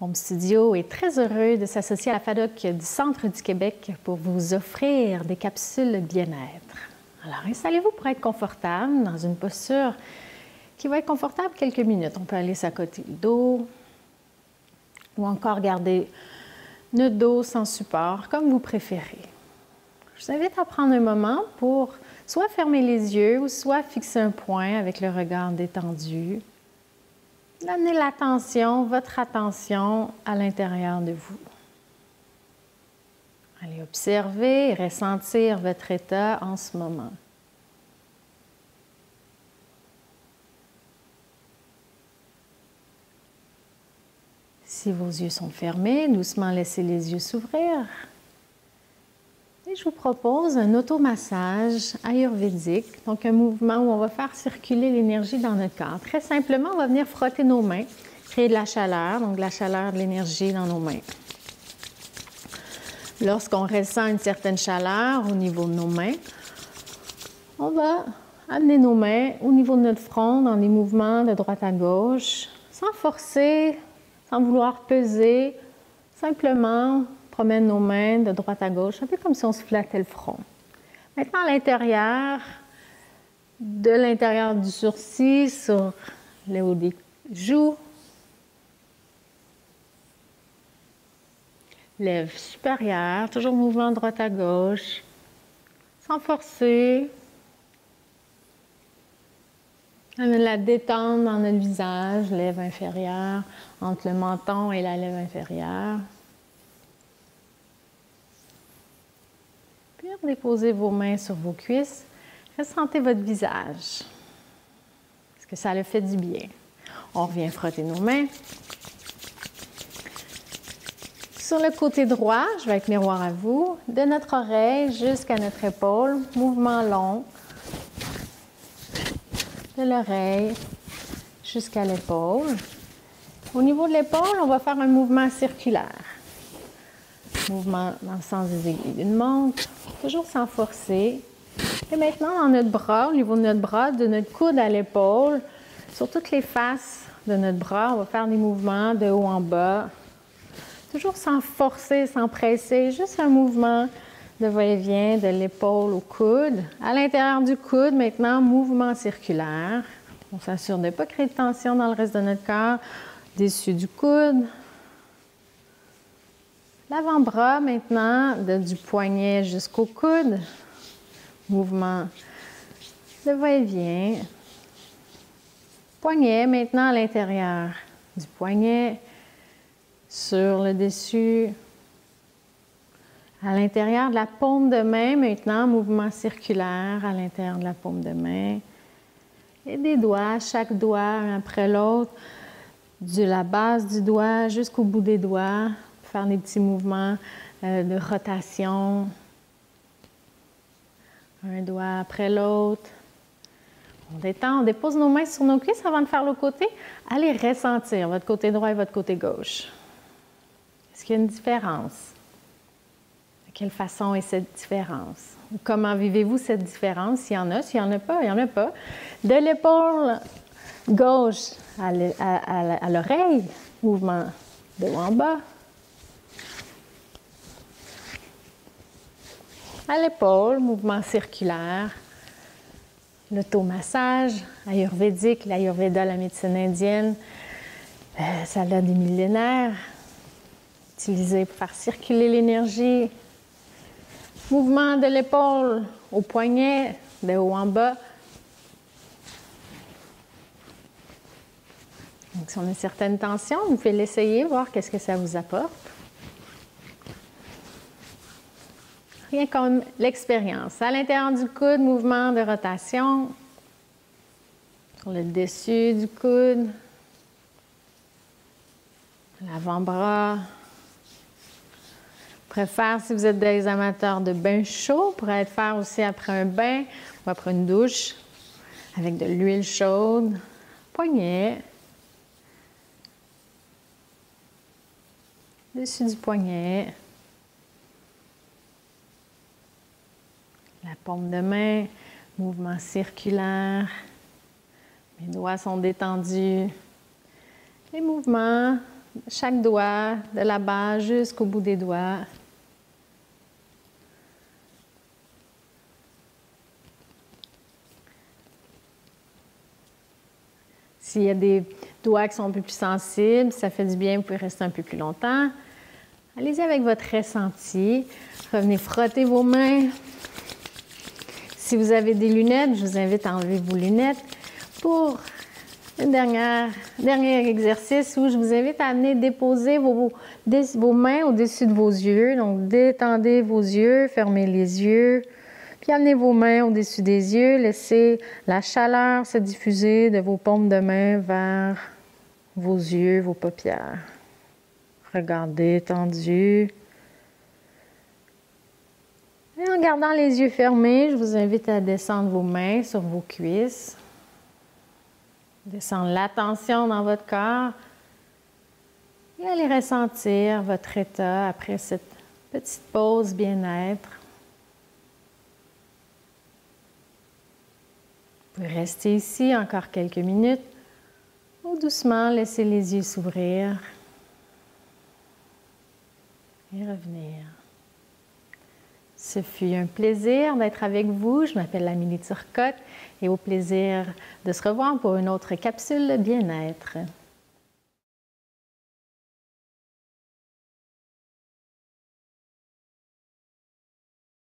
Home Studio est très heureux de s'associer à la FADOC du Centre du Québec pour vous offrir des capsules bien-être. Alors, installez-vous pour être confortable dans une posture qui va être confortable quelques minutes. On peut aller s'accoter le dos ou encore garder notre dos sans support, comme vous préférez. Je vous invite à prendre un moment pour soit fermer les yeux ou soit fixer un point avec le regard détendu. Amenez l'attention, votre attention à l'intérieur de vous. Allez observer et ressentir votre état en ce moment. Si vos yeux sont fermés, doucement laissez les yeux s'ouvrir. Et je vous propose un automassage ayurvédique, donc un mouvement où on va faire circuler l'énergie dans notre corps. Très simplement, on va venir frotter nos mains, créer de la chaleur, donc de la chaleur, de l'énergie dans nos mains. Lorsqu'on ressent une certaine chaleur au niveau de nos mains, on va amener nos mains au niveau de notre front dans des mouvements de droite à gauche, sans forcer, sans vouloir peser, simplement promène nos mains de droite à gauche, un peu comme si on se flattait le front. Maintenant, à l'intérieur, de l'intérieur du sourcil, sur le haut des joues, lèvres supérieures, toujours mouvement de droite à gauche, sans forcer. Amène la détente dans notre visage, lèvres inférieures, entre le menton et la lèvre inférieure. Puis déposez vos mains sur vos cuisses. Ressentez votre visage. Est-ce que ça le fait du bien? On revient frotter nos mains. Sur le côté droit, je vais être miroir à vous, de notre oreille jusqu'à notre épaule, mouvement long. De l'oreille jusqu'à l'épaule. Au niveau de l'épaule, on va faire un mouvement circulaire. Mouvement dans le sens des aiguilles d'une montre, toujours sans forcer. Et maintenant, dans notre bras, au niveau de notre bras, de notre coude à l'épaule, sur toutes les faces de notre bras, on va faire des mouvements de haut en bas. Toujours sans forcer, sans presser, juste un mouvement de va-et-vient de l'épaule au coude. À l'intérieur du coude, maintenant, mouvement circulaire. On s'assure de ne pas créer de tension dans le reste de notre corps. Dessus du coude. L'avant-bras, maintenant, du poignet jusqu'au coude. Mouvement de va-et-vient. Poignet, maintenant, à l'intérieur du poignet. Sur le dessus. À l'intérieur de la paume de main, maintenant, mouvement circulaire à l'intérieur de la paume de main. Et des doigts, chaque doigt un après l'autre, de la base du doigt jusqu'au bout des doigts. Faire des petits mouvements de rotation. Un doigt après l'autre. On détend, on dépose nos mains sur nos cuisses avant de faire l'autre côté. Allez ressentir votre côté droit et votre côté gauche. Est-ce qu'il y a une différence? De quelle façon est cette différence? Comment vivez-vous cette différence? S'il y en a, s'il n'y en a pas, il n'y en a pas. De l'épaule gauche à l'oreille, mouvement de haut en bas. À l'épaule, mouvement circulaire. L'automassage ayurvédique, l'ayurveda, la médecine indienne, ça a des millénaires. Utilisé pour faire circuler l'énergie. Mouvement de l'épaule au poignet, de haut en bas. Donc, si on a une certaine tension, vous pouvez l'essayer, voir qu'est-ce que ça vous apporte. Rien comme l'expérience. À l'intérieur du coude, mouvement de rotation. Sur le dessus du coude. L'avant-bras. Préfère, si vous êtes des amateurs de bains chauds, pourrait être faire aussi après un bain ou après une douche avec de l'huile chaude. Poignet. Dessus du poignet. La paume de main, mouvement circulaire. Mes doigts sont détendus. Les mouvements chaque doigt, de la base jusqu'au bout des doigts. S'il y a des doigts qui sont un peu plus sensibles, ça fait du bien, vous pouvez rester un peu plus longtemps. Allez-y avec votre ressenti. Revenez frotter vos mains. Si vous avez des lunettes, je vous invite à enlever vos lunettes pour un dernier exercice où je vous invite à amener déposer vos mains au-dessus de vos yeux. Donc, détendez vos yeux, fermez les yeux. Puis amenez vos mains au-dessus des yeux, laissez la chaleur se diffuser de vos paumes de main vers vos yeux, vos paupières. Regardez tendu. Et en gardant les yeux fermés, je vous invite à descendre vos mains sur vos cuisses. Descendre la tension dans votre corps. Et allez ressentir votre état après cette petite pause bien-être. Vous pouvez rester ici encore quelques minutes ou doucement laisser les yeux s'ouvrir et revenir. Ce fut un plaisir d'être avec vous. Je m'appelle Amélie Turcotte et au plaisir de se revoir pour une autre capsule bien-être.